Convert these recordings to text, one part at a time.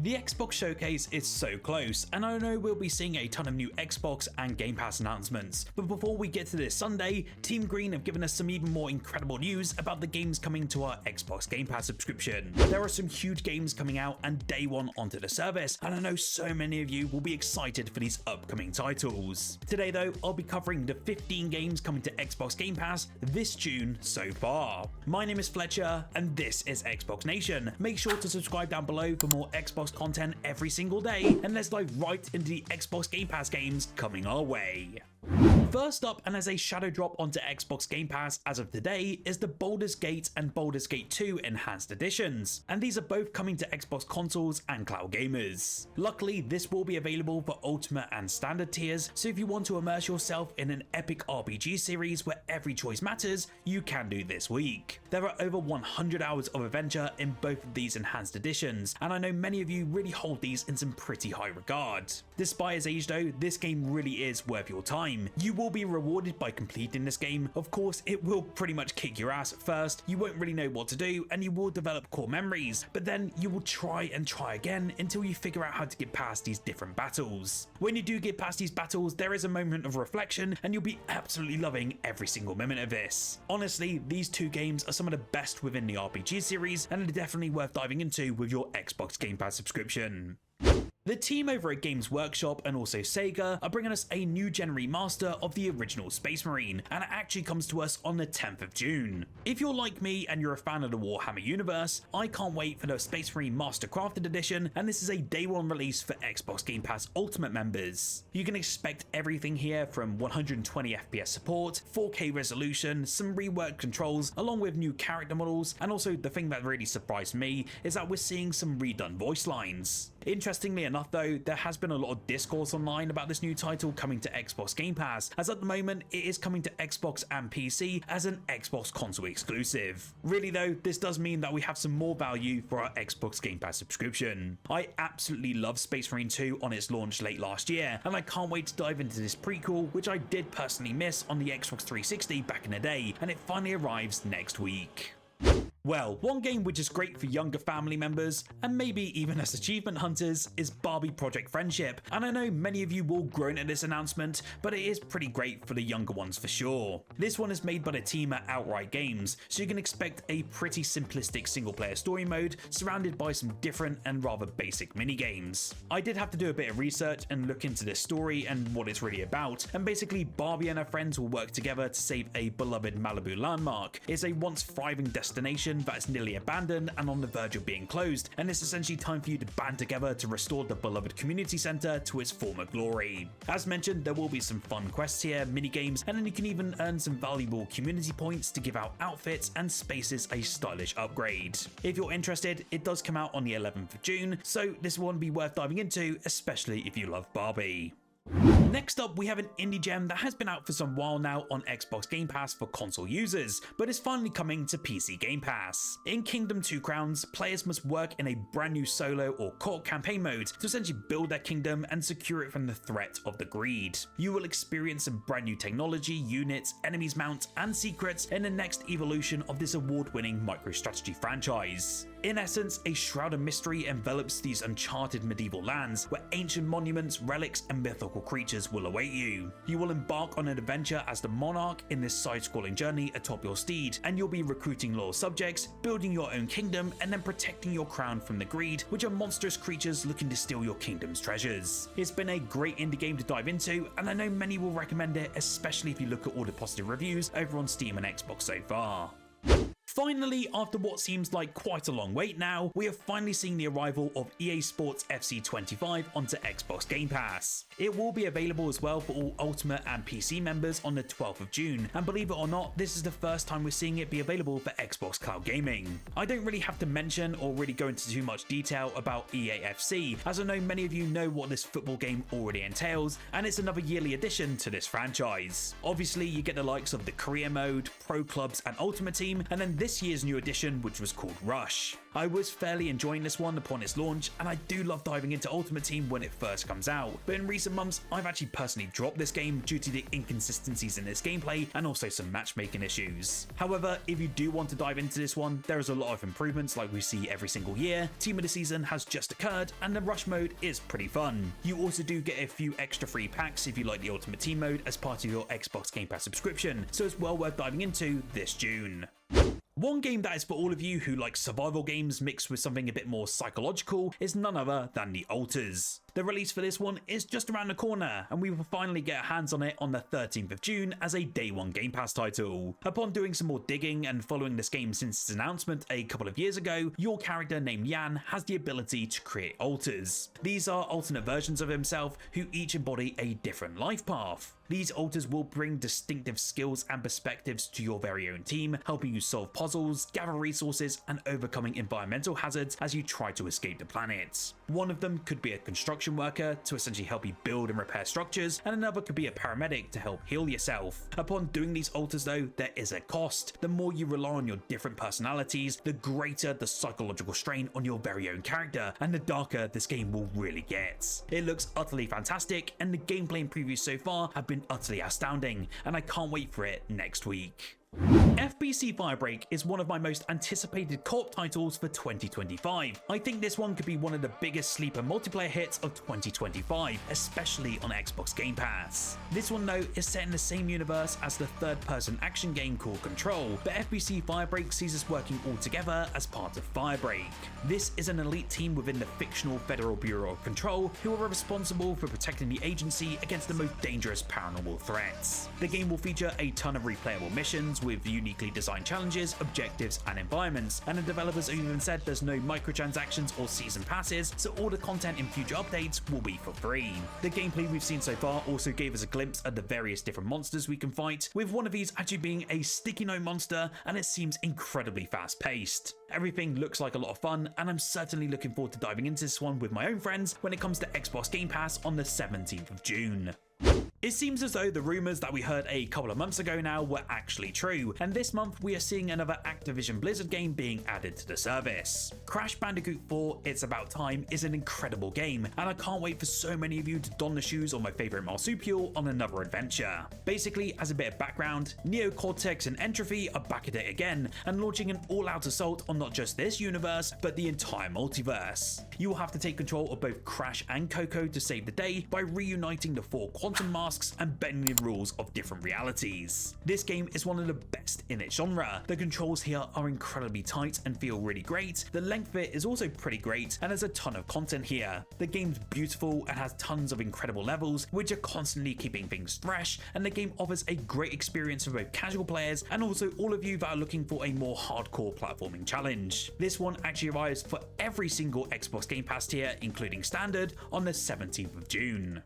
The Xbox showcase is so close, and I know we'll be seeing a ton of new Xbox and Game Pass announcements, but before we get to this Sunday, Team Green have given us some even more incredible news about the games coming to our Xbox Game Pass subscription. There are some huge games coming out and day one onto the service, and I know so many of you will be excited for these upcoming titles. Today though, I'll be covering the 15 games coming to Xbox Game Pass this June so far. My name is Fletcher, and this is Xbox Nation. Make sure to subscribe down below for more Xbox content every single day, and let's dive right into the Xbox Game Pass games coming our way. First up, and as a shadow drop onto Xbox Game Pass as of today, is the Baldur's Gate and Baldur's Gate 2 Enhanced Editions, and these are both coming to Xbox consoles and cloud gamers. Luckily, this will be available for Ultimate and Standard tiers, so if you want to immerse yourself in an epic RPG series where every choice matters, you can do this week. There are over 100 hours of adventure in both of these Enhanced Editions, and I know many of you really hold these in some pretty high regard. Despite its age though, this game really is worth your time. You will be rewarded by completing this game. Of course, it will pretty much kick your ass at first, you won't really know what to do, and you will develop core memories, but then you will try and try again until you figure out how to get past these different battles. When you do get past these battles, there is a moment of reflection, and you'll be absolutely loving every single minute of this. Honestly, these two games are some of the best within the RPG series, and are definitely worth diving into with your Xbox Game Pass subscription. The team over at Games Workshop and also Sega are bringing us a new gen remaster of the original Space Marine, and it actually comes to us on the 10th of June. If you're like me and you're a fan of the Warhammer universe, I can't wait for the Space Marine Master Crafted Edition, and this is a day one release for Xbox Game Pass Ultimate members. You can expect everything here from 120 FPS support, 4K resolution, some reworked controls, along with new character models, and also the thing that really surprised me is that we're seeing some redone voice lines. Interestingly enough though, there has been a lot of discourse online about this new title coming to Xbox Game Pass, as at the moment it is coming to Xbox and PC as an Xbox console exclusive. Really though, this does mean that we have some more value for our Xbox Game Pass subscription. I absolutely love Space Marine 2 on its launch late last year, and I can't wait to dive into this prequel, which I did personally miss on the Xbox 360 back in the day, and it finally arrives next week. Well, one game which is great for younger family members, and maybe even as achievement hunters, is Barbie Project Friendship, and I know many of you will groan at this announcement, but it is pretty great for the younger ones for sure. This one is made by the team at Outright Games, so you can expect a pretty simplistic single player story mode surrounded by some different and rather basic minigames. I did have to do a bit of research and look into this story and what it's really about, and basically Barbie and her friends will work together to save a beloved Malibu landmark. It's a once thriving destination that is nearly abandoned and on the verge of being closed, and it's essentially time for you to band together to restore the beloved community centre to its former glory. As mentioned, there will be some fun quests here, minigames, and then you can even earn some valuable community points to give out outfits and spaces a stylish upgrade. If you're interested, it does come out on the 11th of June, so this one will be worth diving into, especially if you love Barbie. Next up, we have an indie gem that has been out for some while now on Xbox Game Pass for console users, but is finally coming to PC Game Pass. In Kingdom 2 Crowns, players must work in a brand new solo or co-op campaign mode to essentially build their kingdom and secure it from the threat of the Greed. You will experience some brand new technology, units, enemies mounts, and secrets in the next evolution of this award-winning microstrategy franchise. In essence, a shroud of mystery envelops these uncharted medieval lands where ancient monuments, relics, and mythical creatures will await you. You will embark on an adventure as the monarch in this side-scrolling journey atop your steed, and you'll be recruiting loyal subjects, building your own kingdom, and then protecting your crown from the Greed, which are monstrous creatures looking to steal your kingdom's treasures. It's been a great indie game to dive into, and I know many will recommend it, especially if you look at all the positive reviews over on Steam and Xbox so far. Finally, after what seems like quite a long wait now, we have finally seen the arrival of EA Sports FC 25 onto Xbox Game Pass. It will be available as well for all Ultimate and PC members on the 12th of June, and believe it or not, this is the first time we're seeing it be available for Xbox Cloud Gaming. I don't really have to mention or really go into too much detail about EA FC, as I know many of you know what this football game already entails, and it's another yearly addition to this franchise. Obviously, you get the likes of the Career Mode, Pro Clubs, and Ultimate Team, and then this year's new edition, which was called Rush. I was fairly enjoying this one upon its launch, and I do love diving into Ultimate Team when it first comes out, but in recent months I've actually personally dropped this game due to the inconsistencies in its gameplay and also some matchmaking issues. However, if you do want to dive into this one, there is a lot of improvements like we see every single year. Team of the Season has just occurred, and the Rush mode is pretty fun. You also do get a few extra free packs if you like the Ultimate Team mode as part of your Xbox Game Pass subscription, so it's well worth diving into this June. One game that is for all of you who like survival games mixed with something a bit more psychological is none other than The Alters. The release for this one is just around the corner, and we will finally get our hands on it on the 13th of June as a Day 1 Game Pass title. Upon doing some more digging and following this game since its announcement a couple of years ago, your character named Jan has the ability to create alters. These are alternate versions of himself who each embody a different life path. These alters will bring distinctive skills and perspectives to your very own team, helping you solve puzzles, gather resources, and overcoming environmental hazards as you try to escape the planet. One of them could be a construction worker to essentially help you build and repair structures, and another could be a paramedic to help heal yourself. Upon doing these alters though, there is a cost. The more you rely on your different personalities, the greater the psychological strain on your very own character, and the darker this game will really get. It looks utterly fantastic, and the gameplay and previews so far have been utterly astounding, and I can't wait for it next week. FBC Firebreak is one of my most anticipated co-op titles for 2025. I think this one could be one of the biggest sleeper multiplayer hits of 2025, especially on Xbox Game Pass. This one though is set in the same universe as the third-person action game called Control, but FBC Firebreak sees us working all together as part of Firebreak. This is an elite team within the fictional Federal Bureau of Control who are responsible for protecting the agency against the most dangerous paranormal threats. The game will feature a ton of replayable missions with uniquely designed challenges, objectives, and environments, and the developers have even said there's no microtransactions or season passes, so all the content in future updates will be for free. The gameplay we've seen so far also gave us a glimpse at the various different monsters we can fight, with one of these actually being a sticky note monster, and it seems incredibly fast paced. Everything looks like a lot of fun, and I'm certainly looking forward to diving into this one with my own friends when it comes to Xbox Game Pass on the 17th of June. It seems as though the rumours that we heard a couple of months ago now were actually true, and this month we are seeing another Activision Blizzard game being added to the service. Crash Bandicoot 4 It's About Time is an incredible game, and I can't wait for so many of you to don the shoes on my favourite marsupial on another adventure. Basically, as a bit of background, Neo Cortex and Entropy are back at it again, and launching an all-out assault on not just this universe, but the entire multiverse. You will have to take control of both Crash and Coco to save the day by reuniting the 4 quantum masks and bending the rules of different realities. This game is one of the best in its genre. The controls here are incredibly tight and feel really great. The length of it is also pretty great, and there's a ton of content here. The game's beautiful and has tons of incredible levels, which are constantly keeping things fresh, and the game offers a great experience for both casual players and also all of you that are looking for a more hardcore platforming challenge. This one actually arrives for every single Xbox Game Pass tier, including standard, on the 17th of June.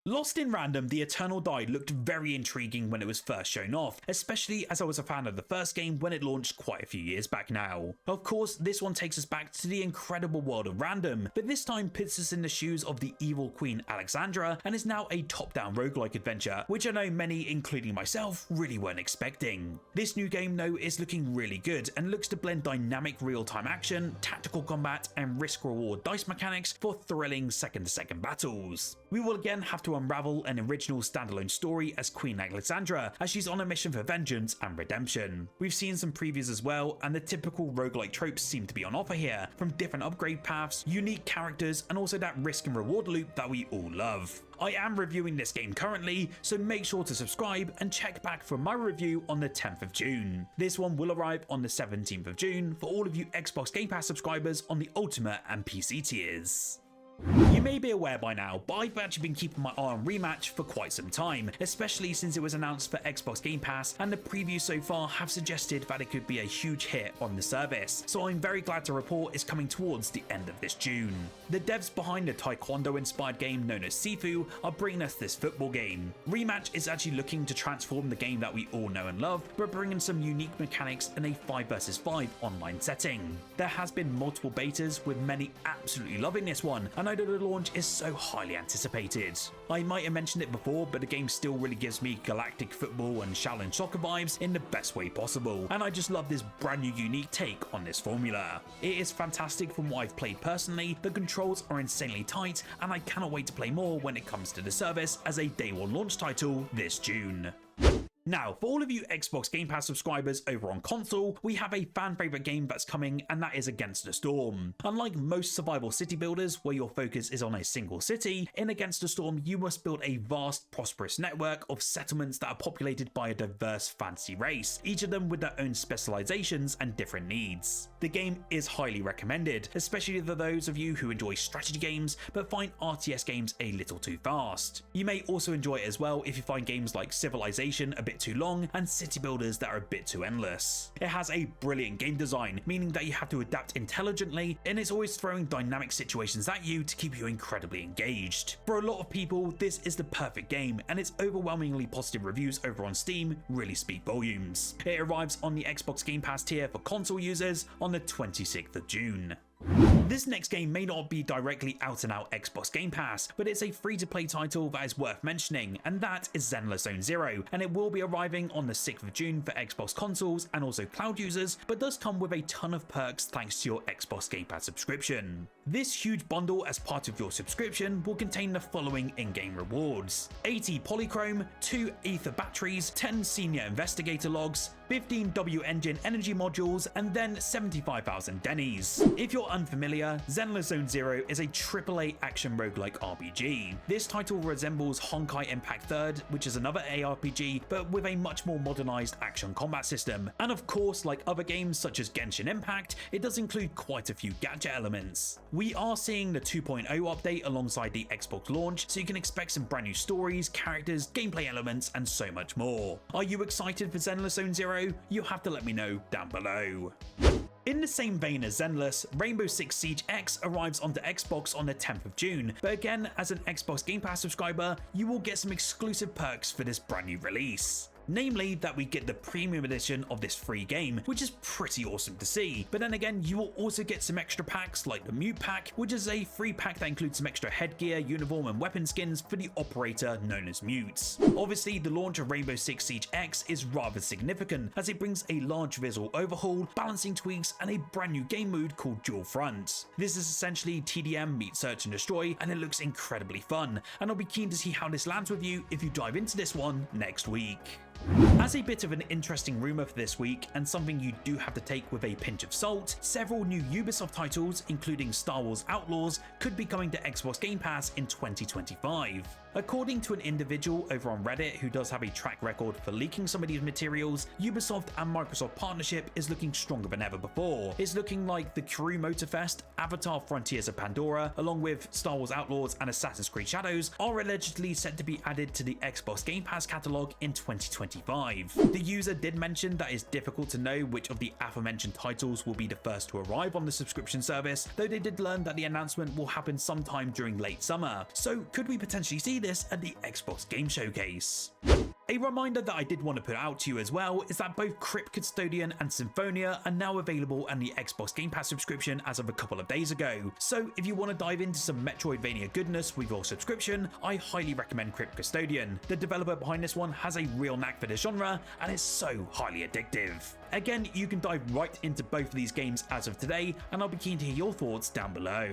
Lost in Random: The Eternal Died looked very intriguing when it was first shown off, especially as I was a fan of the first game when it launched quite a few years back now. Of course, this one takes us back to the incredible world of Random, but this time puts us in the shoes of the evil Queen Alexandra and is now a top-down roguelike adventure, which I know many, including myself, really weren't expecting. This new game though is looking really good and looks to blend dynamic real-time action, tactical combat, and risk-reward dice mechanics for thrilling second-to-second battles. We will again have to unravel an original standalone story as Queen Alexandra, as she's on a mission for vengeance and redemption. We've seen some previews as well, and the typical roguelike tropes seem to be on offer here, from different upgrade paths, unique characters, and also that risk and reward loop that we all love. I am reviewing this game currently, so make sure to subscribe and check back for my review on the 10th of June. This one will arrive on the 17th of June for all of you Xbox Game Pass subscribers on the Ultimate and PC tiers. You may be aware by now, but I've actually been keeping my eye on Rematch for quite some time, especially since it was announced for Xbox Game Pass, and the previews so far have suggested that it could be a huge hit on the service, so I'm very glad to report it's coming towards the end of this June. The devs behind the Taekwondo-inspired game known as Sifu are bringing us this football game. Rematch is actually looking to transform the game that we all know and love, but bringing some unique mechanics in a 5 vs 5 online setting. There has been multiple betas, with many absolutely loving this one, and I know that a lot launch is so highly anticipated. I might have mentioned it before, but the game still really gives me galactic football and Shaolin soccer vibes in the best way possible, and I just love this brand new unique take on this formula. It is fantastic from what I've played personally, the controls are insanely tight, and I cannot wait to play more when it comes to the service as a day one launch title this June. Now, for all of you Xbox Game Pass subscribers over on console, we have a fan favourite game that's coming, and that is Against the Storm. Unlike most survival city builders where your focus is on a single city, in Against the Storm you must build a vast, prosperous network of settlements that are populated by a diverse fantasy race, each of them with their own specializations and different needs. The game is highly recommended, especially for those of you who enjoy strategy games but find RTS games a little too fast. You may also enjoy it as well if you find games like Civilization a bit too long and city builders that are a bit too endless. It has a brilliant game design, meaning that you have to adapt intelligently, and it's always throwing dynamic situations at you to keep you incredibly engaged. For a lot of people, this is the perfect game, and its overwhelmingly positive reviews over on Steam really speak volumes. It arrives on the Xbox Game Pass tier for console users on the 26th of June. This next game may not be directly out and out Xbox Game Pass, but it's a free-to-play title that is worth mentioning, and that is Zenless Zone Zero, and it will be arriving on the 6th of June for Xbox consoles and also cloud users, but does come with a ton of perks thanks to your Xbox Game Pass subscription. This huge bundle as part of your subscription will contain the following in-game rewards: 80 polychrome, 2 ether batteries, 10 senior investigator logs, 15 W engine energy modules, and then 75,000 dennies. If you're unfamiliar, Zenless Zone Zero is a AAA action roguelike RPG. This title resembles Honkai Impact 3rd, which is another ARPG, but with a much more modernized action combat system. And of course, like other games such as Genshin Impact, it does include quite a few gadget elements. We are seeing the 2.0 update alongside the Xbox launch, so you can expect some brand new stories, characters, gameplay elements, and so much more. Are you excited for Zenless Zone Zero? You'll have to let me know down below. In the same vein as Zenless, Rainbow Six Siege X arrives onto Xbox on the 10th of June, but again, as an Xbox Game Pass subscriber, you will get some exclusive perks for this brand new release. Namely, that we get the premium edition of this free game, which is pretty awesome to see. But then again, you will also get some extra packs like the Mute Pack, which is a free pack that includes some extra headgear, uniform, and weapon skins for the operator known as Mutes. Obviously, the launch of Rainbow Six Siege X is rather significant, as it brings a large visual overhaul, balancing tweaks, and a brand new game mode called Dual Front. This is essentially TDM meets Search and Destroy, and it looks incredibly fun, and I'll be keen to see how this lands with you if you dive into this one next week. As a bit of an interesting rumour for this week, and something you do have to take with a pinch of salt, several new Ubisoft titles, including Star Wars Outlaws, could be coming to Xbox Game Pass in 2025. According to an individual over on Reddit who does have a track record for leaking some of these materials, Ubisoft and Microsoft partnership is looking stronger than ever before. It's looking like the Crew Motorfest, Avatar Frontiers of Pandora, along with Star Wars Outlaws and Assassin's Creed Shadows, are allegedly set to be added to the Xbox Game Pass catalogue in 2025. The user did mention that it's difficult to know which of the aforementioned titles will be the first to arrive on the subscription service, though they did learn that the announcement will happen sometime during late summer. So could we potentially see this at the Xbox Game Showcase? A reminder that I did want to put out to you as well is that both Crypt Custodian and Symphonia are now available on the Xbox Game Pass subscription as of a couple of days ago. So if you want to dive into some Metroidvania goodness with your subscription, I highly recommend Crypt Custodian. The developer behind this one has a real knack for the genre, and it's so highly addictive. Again, you can dive right into both of these games as of today, and I'll be keen to hear your thoughts down below.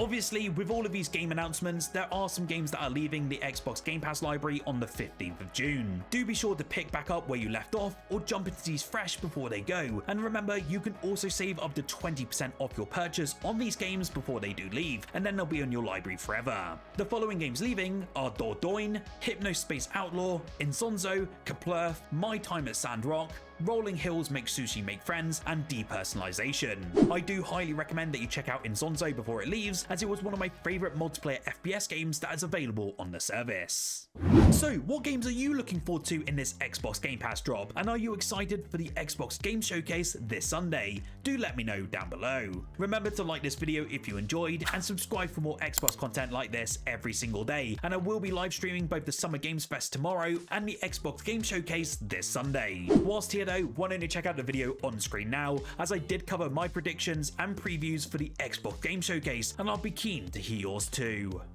Obviously, with all of these game announcements, there are some games that are leaving the Xbox Game Pass library on the 15th of June. Do be sure to pick back up where you left off, or jump into these fresh before they go. And remember, you can also save up to 20% off your purchase on these games before they do leave, and then they'll be on your library forever. The following games leaving are Dordogne, Hypnospace Outlaw, Insonzo, Kaplurth, My Time at Sandrock, Rolling Hills Make Sushi Make Friends, and Depersonalization. I do highly recommend that you check out Insonzo before it leaves, as it was one of my favourite multiplayer FPS games that is available on the service. So what games are you looking forward to in this Xbox Game Pass drop, and are you excited for the Xbox Game Showcase this Sunday? Do let me know down below. Remember to like this video if you enjoyed, and subscribe for more Xbox content like this every single day, and I will be live streaming both the Summer Games Fest tomorrow and the Xbox Game Showcase this Sunday. Whilst here though, why don't you check out the video on screen now, as I did cover my predictions and previews for the Xbox Game Showcase, and I'll be keen to hear yours too.